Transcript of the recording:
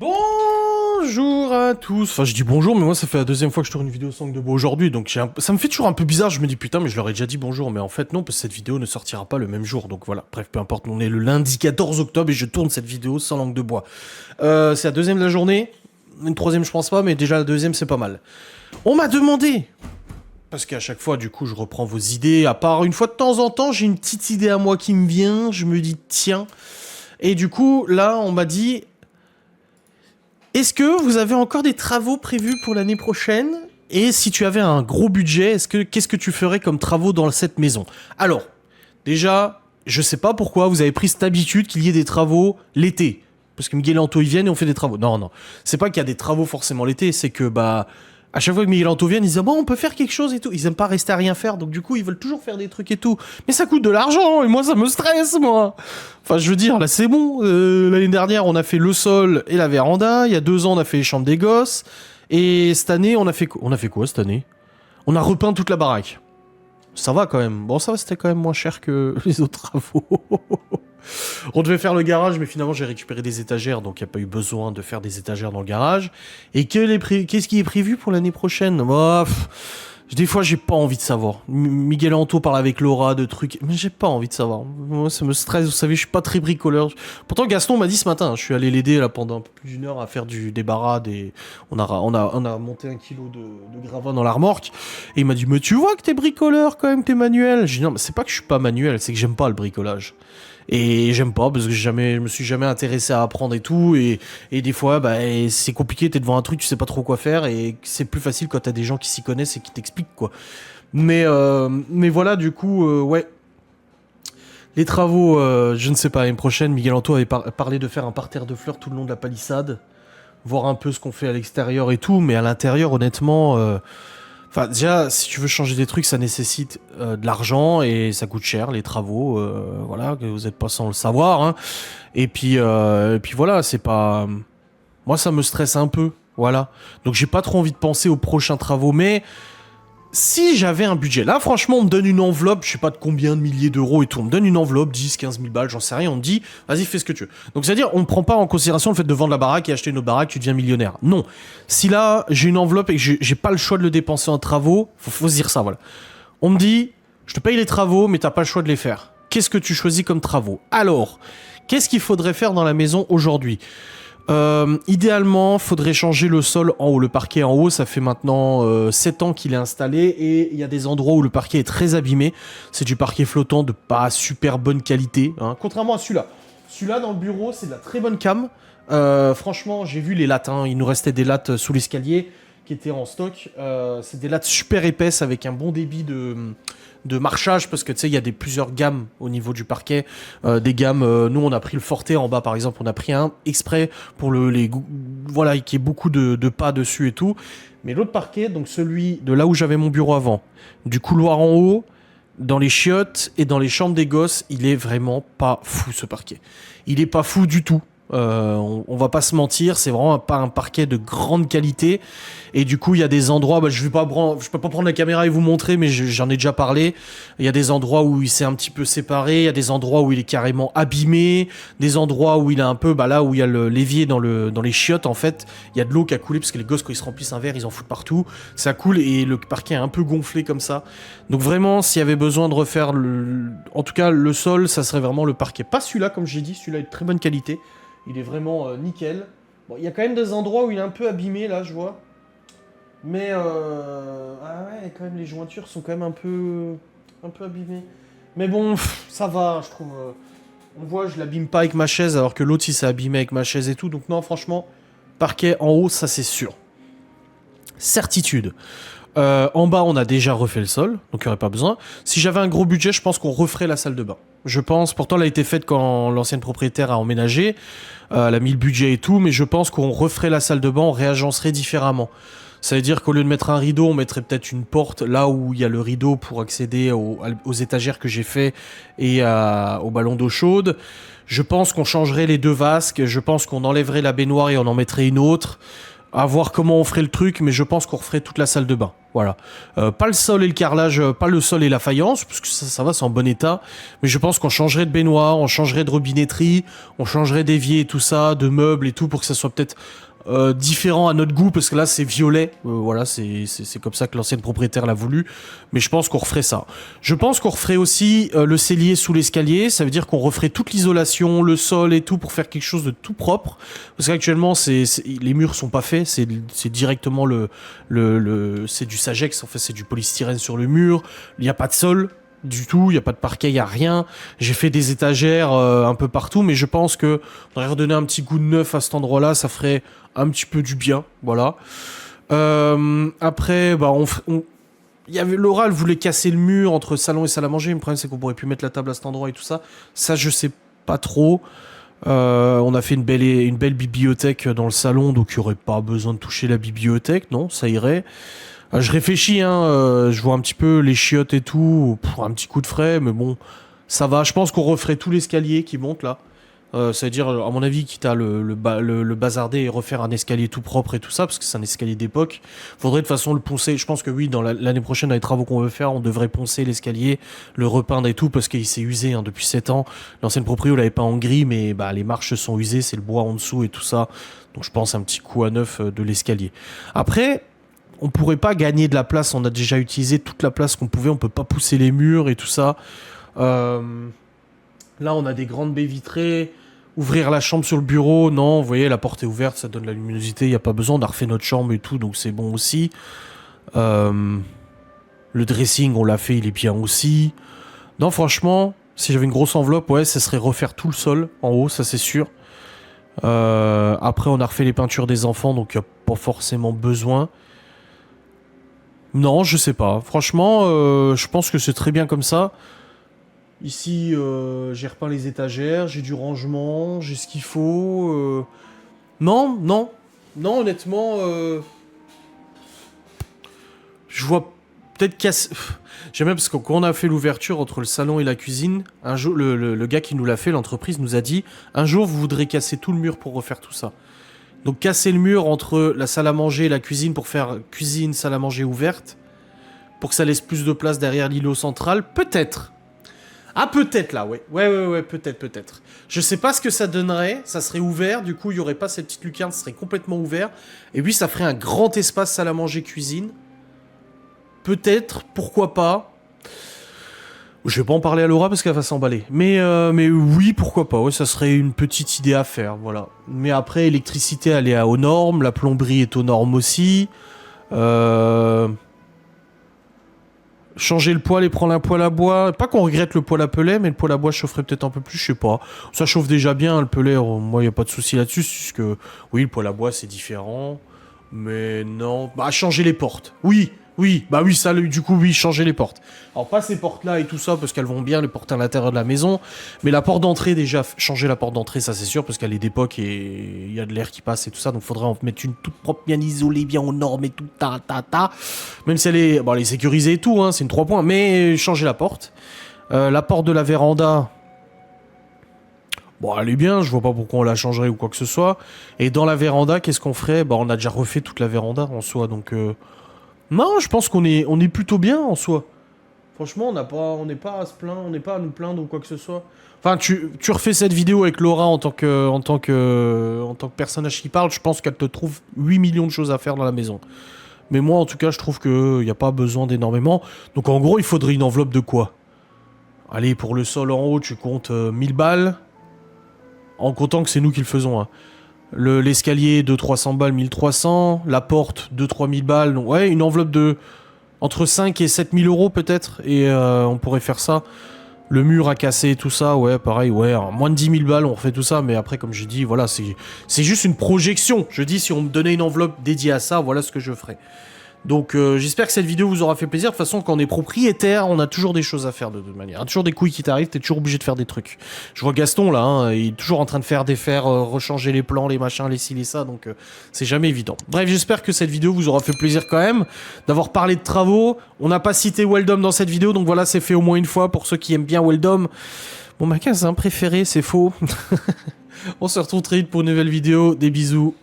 Bonjour à tous. Enfin, je dis bonjour, mais moi, ça fait la deuxième fois que je tourne une vidéo sans de beau aujourd'hui, donc ça me fait toujours un peu bizarre. Je me dis putain, mais je leur ai déjà dit bonjour, mais en fait non, parce que cette vidéo ne sortira pas le même jour. Donc voilà, bref, peu importe. On est le lundi 14 octobre et je tourne cette vidéo sans langue de bois. C'est la deuxième de la journée. Une troisième, je pense pas, mais déjà la deuxième, c'est pas mal. On m'a demandé. Parce qu'à chaque fois, du coup, je reprends vos idées. À part une fois de temps en temps, j'ai une petite idée à moi qui me vient. Je me dis tiens. Et du coup, là, on m'a dit. Est-ce que vous avez encore des travaux prévus pour l'année prochaine? Et si tu avais un gros budget, qu'est-ce que tu ferais comme travaux dans cette maison? Alors, déjà, je sais pas pourquoi vous avez pris cette habitude qu'il y ait des travaux l'été. Parce que Miguel et Anto, ils viennent et on fait des travaux. Non, non. C'est pas qu'il y a des travaux forcément l'été, c'est que, à chaque fois que Miguel et Anto viennent, ils disent, bon, on peut faire quelque chose et tout. Ils aiment pas rester à rien faire, donc du coup, ils veulent toujours faire des trucs et tout. Mais ça coûte de l'argent, et moi, ça me stresse, moi. Enfin, je veux dire, là, c'est bon. L'année dernière, on a fait le sol et la véranda. Il y a 2 ans, on a fait les chambres des gosses. Et cette année, on a fait quoi cette année? On a repeint toute la baraque. Ça va quand même. Bon, ça va, c'était quand même moins cher que les autres travaux. On devait faire le garage, mais finalement j'ai récupéré des étagères, donc il n'y a pas eu besoin de faire des étagères dans le garage. Et qu'est-ce qui est prévu pour l'année prochaine? Des fois j'ai pas envie de savoir. Miguel Anto parle avec Laura de trucs, mais j'ai pas envie de savoir. Moi ça me stresse, vous savez, je suis pas très bricoleur. Pourtant Gaston m'a dit ce matin, je suis allé l'aider là pendant un peu plus d'1 heure à faire du débarras, on a monté 1 kilo de gravats dans la remorque. Et il m'a dit, mais tu vois que t'es bricoleur quand même, t'es manuel. J'ai dit non, mais c'est pas que je suis pas manuel, c'est que j'aime pas le bricolage. Et j'aime pas parce que je me suis jamais intéressé à apprendre et tout. Et des fois, c'est compliqué, t'es devant un truc, tu sais pas trop quoi faire. Et c'est plus facile quand t'as des gens qui s'y connaissent et qui t'expliquent, quoi. Mais voilà, du coup, ouais. Les travaux, je ne sais pas, l'année prochaine, Miguel Anto avait parlé de faire un parterre de fleurs tout le long de la palissade. Voir un peu ce qu'on fait à l'extérieur et tout. Mais à l'intérieur, honnêtement... Enfin, déjà, si tu veux changer des trucs, ça nécessite de l'argent et ça coûte cher, les travaux. Voilà, que vous n'êtes pas sans le savoir. Hein. Et puis voilà, c'est pas... Moi, ça me stresse un peu. Voilà. Donc, j'ai pas trop envie de penser aux prochains travaux. Mais si j'avais un budget... Là, franchement, on me donne une enveloppe, je sais pas de combien de milliers d'euros et tout. On me donne une enveloppe, 10, 15 000 balles, j'en sais rien. On me dit, vas-y, fais ce que tu veux. Donc, c'est-à-dire, on ne prend pas en considération le fait de vendre la baraque et acheter une autre baraque, tu deviens millionnaire. Non. Si là, j'ai une enveloppe et que j'ai pas le choix de le dépenser en travaux, faut se dire ça, voilà. On me dit, je te paye les travaux, mais t'as pas le choix de les faire. Qu'est-ce que tu choisis comme travaux? Alors, qu'est-ce qu'il faudrait faire dans la maison aujourd'hui? Idéalement, faudrait changer le sol en haut. Le parquet en haut, ça fait maintenant 7 ans qu'il est installé et il y a des endroits où le parquet est très abîmé. C'est du parquet flottant de pas super bonne qualité, hein. Contrairement à celui-là. Celui-là, dans le bureau, c'est de la très bonne cam. Franchement, j'ai vu les lattes, hein. Il nous restait des lattes sous l'escalier qui étaient en stock. C'est des lattes super épaisses avec un bon débit de marchage, parce que tu sais, il y a plusieurs gammes au niveau du parquet. Des gammes, nous on a pris le Forte en bas par exemple, on a pris un exprès pour voilà, qu'il y ait beaucoup de pas dessus et tout. Mais l'autre parquet, donc celui de là où j'avais mon bureau avant, du couloir en haut, dans les chiottes et dans les chambres des gosses, il est vraiment pas fou ce parquet. Il est pas fou du tout. On va pas se mentir, c'est vraiment pas un parquet de grande qualité. Et du coup, il y a des endroits, je peux pas prendre la caméra et vous montrer, mais j'en ai déjà parlé. Il y a des endroits où il s'est un petit peu séparé, il y a des endroits où il est carrément abîmé, des endroits où il a un peu, là où il y a l'évier dans les chiottes, en fait, il y a de l'eau qui a coulé, parce que les gosses, quand ils se remplissent un verre, ils en foutent partout. Ça coule et le parquet est un peu gonflé comme ça. Donc vraiment, s'il y avait besoin de refaire, en tout cas, le sol, ça serait vraiment le parquet. Pas celui-là, comme j'ai dit, celui-là est de très bonne qualité. Il est vraiment nickel. Bon, il y a quand même des endroits où il est un peu abîmé, là, je vois. Mais, ah ouais, quand même, les jointures sont quand même un peu abîmées. Mais bon, ça va, je trouve. On voit, je l'abîme pas avec ma chaise, alors que l'autre, il s'est abîmé avec ma chaise et tout. Donc non, franchement, parquet en haut, ça c'est sûr. Certitude. En bas, on a déjà refait le sol, donc il n'y aurait pas besoin. Si j'avais un gros budget, je pense qu'on referait la salle de bain. Je pense, pourtant elle a été faite quand l'ancienne propriétaire a emménagé, elle a mis le budget et tout, mais je pense qu'on referait la salle de bain, on réagencerait différemment. Ça veut dire qu'au lieu de mettre un rideau, on mettrait peut-être une porte là où il y a le rideau pour accéder aux étagères que j'ai fait et au ballon d'eau chaude. Je pense qu'on changerait les 2 vasques, je pense qu'on enlèverait la baignoire et on en mettrait une autre. À voir comment on ferait le truc, mais je pense qu'on referait toute la salle de bain. Voilà. Pas le sol et le carrelage, pas le sol et la faïence, parce que ça va, c'est en bon état. Mais je pense qu'on changerait de baignoire, on changerait de robinetterie, on changerait d'évier et tout ça, de meubles et tout, pour que ça soit peut-être différent à notre goût, parce que là c'est violet. Voilà, c'est comme ça que l'ancienne propriétaire l'a voulu. Mais je pense qu'on referait ça. Je pense qu'on referait aussi le cellier sous l'escalier. Ça veut dire qu'on referait toute l'isolation, le sol et tout, pour faire quelque chose de tout propre. Parce qu'actuellement, les murs sont pas faits. C'est directement c'est du Sagex. En fait, c'est du polystyrène sur le mur. Il n'y a pas de sol du tout, il n'y a pas de parquet, il n'y a rien. J'ai fait des étagères un peu partout, mais je pense que on aurait redonné un petit goût de neuf à cet endroit-là, ça ferait un petit peu du bien, voilà. Après, bah, il y avait Laura, elle voulait casser le mur entre salon et salle à manger. Le problème, c'est qu'on pourrait plus mettre la table à cet endroit et tout ça. Ça, je sais pas trop. On a fait une belle bibliothèque dans le salon, donc il n'y aurait pas besoin de toucher la bibliothèque, non, ça irait. Je réfléchis, hein, je vois un petit peu les chiottes et tout, pour un petit coup de frais, mais bon, ça va. Je pense qu'on referait tout l'escalier qui monte là. Ça veut dire, à mon avis, quitte à le bazarder et refaire un escalier tout propre et tout ça, parce que c'est un escalier d'époque. Faudrait de toute façon le poncer. Je pense que oui, dans l'année prochaine, dans les travaux qu'on veut faire, on devrait poncer l'escalier, le repeindre et tout, parce qu'il s'est usé hein, depuis 7 ans. L'ancienne proprio l'avait pas en gris, mais bah, les marches sont usées, c'est le bois en dessous et tout ça. Donc je pense un petit coup à neuf de l'escalier. Après, on pourrait pas gagner de la place, on a déjà utilisé toute la place qu'on pouvait, on peut pas pousser les murs et tout ça. Là, on a des grandes baies vitrées. Ouvrir la chambre sur le bureau, non, vous voyez, la porte est ouverte, ça donne la luminosité, il n'y a pas besoin, on a refait notre chambre et tout, donc c'est bon aussi. Le dressing, on l'a fait, il est bien aussi. Non, franchement, si j'avais une grosse enveloppe, ouais, ça serait refaire tout le sol, en haut, ça c'est sûr. Après, on a refait les peintures des enfants, donc il n'y a pas forcément besoin. Non, je sais pas. Franchement, je pense que c'est très bien comme ça. Ici, j'ai repeint les étagères, j'ai du rangement, j'ai ce qu'il faut. Non, non. Non, honnêtement, je vois peut-être casser... J'aime bien parce que quand on a fait l'ouverture entre le salon et la cuisine, un jour, le gars qui nous l'a fait, l'entreprise, nous a dit « Un jour, vous voudrez casser tout le mur pour refaire tout ça. » Donc casser le mur entre la salle à manger et la cuisine pour faire cuisine, salle à manger ouverte, pour que ça laisse plus de place derrière l'îlot central, peut-être. Ah, peut-être là, ouais. Ouais, peut-être. Je sais pas ce que ça donnerait, ça serait ouvert, du coup, il y aurait pas cette petite lucarne, ça serait complètement ouvert. Et puis, ça ferait un grand espace salle à manger cuisine. Peut-être, pourquoi pas. Je vais pas en parler à Laura parce qu'elle va s'emballer. Mais oui, pourquoi pas. Ouais, ça serait une petite idée à faire, voilà. Mais après, l'électricité, elle est aux normes. La plomberie est aux normes aussi. Changer le poêle et prendre un poêle à bois. Pas qu'on regrette le poêle à pellet, mais le poêle à bois chaufferait peut-être un peu plus, je sais pas. Ça chauffe déjà bien, le pellet, moi, y a pas de souci là-dessus. Puisque, oui, le poêle à bois, c'est différent. Mais non. Bah, changer les portes. Oui, bah oui, ça, du coup, oui, changer les portes. Alors, pas ces portes-là et tout ça, parce qu'elles vont bien, les portes à l'intérieur de la maison. Mais la porte d'entrée, déjà, changer la porte d'entrée, ça c'est sûr, parce qu'elle est d'époque et il y a de l'air qui passe et tout ça. Donc, faudrait en mettre une toute propre, bien isolée, bien aux normes et tout, Même si elle est, bon, elle est sécurisée et tout, hein, c'est une 3 points, mais changer la porte. La porte de la véranda... Bon, elle est bien, je vois pas pourquoi on la changerait ou quoi que ce soit. Et dans la véranda, qu'est-ce qu'on ferait? Bah, on a déjà refait toute la véranda en soi, donc... Non, je pense qu'on est plutôt bien en soi. Franchement, on n'est pas à se plaindre, on n'est pas à nous plaindre ou quoi que ce soit. Enfin, tu refais cette vidéo avec Laura en tant que personnage qui parle, je pense qu'elle te trouve 8 millions de choses à faire dans la maison. Mais moi, en tout cas, je trouve qu'il n'y a pas besoin d'énormément. Donc, en gros, il faudrait une enveloppe de quoi? Allez, pour le sol en haut, tu comptes 1000 balles. En comptant que c'est nous qui le faisons, hein. L'escalier de 300 balles, 1300. La porte de 3000 balles. Donc, ouais, une enveloppe de entre 5 et 7000 euros peut-être. Et on pourrait faire ça. Le mur à casser, tout ça. Ouais, pareil. Ouais, moins de 10 000 balles, on refait tout ça. Mais après, comme j'ai dit, voilà, c'est juste une projection. Je dis, si on me donnait une enveloppe dédiée à ça, voilà ce que je ferais. Donc j'espère que cette vidéo vous aura fait plaisir. De toute façon, quand on est propriétaire, on a toujours des choses à faire de toute manière. Il y a toujours des couilles qui t'arrivent, t'es toujours obligé de faire des trucs. Je vois Gaston là, hein, il est toujours en train de défaire, rechanger les plans, les machins, les ci, les ça, donc c'est jamais évident. Bref, j'espère que cette vidéo vous aura fait plaisir quand même, d'avoir parlé de travaux. On n'a pas cité Weldom dans cette vidéo, donc voilà, c'est fait au moins une fois pour ceux qui aiment bien Weldom. Mon magasin préféré, c'est faux. On se retrouve très vite pour une nouvelle vidéo, des bisous.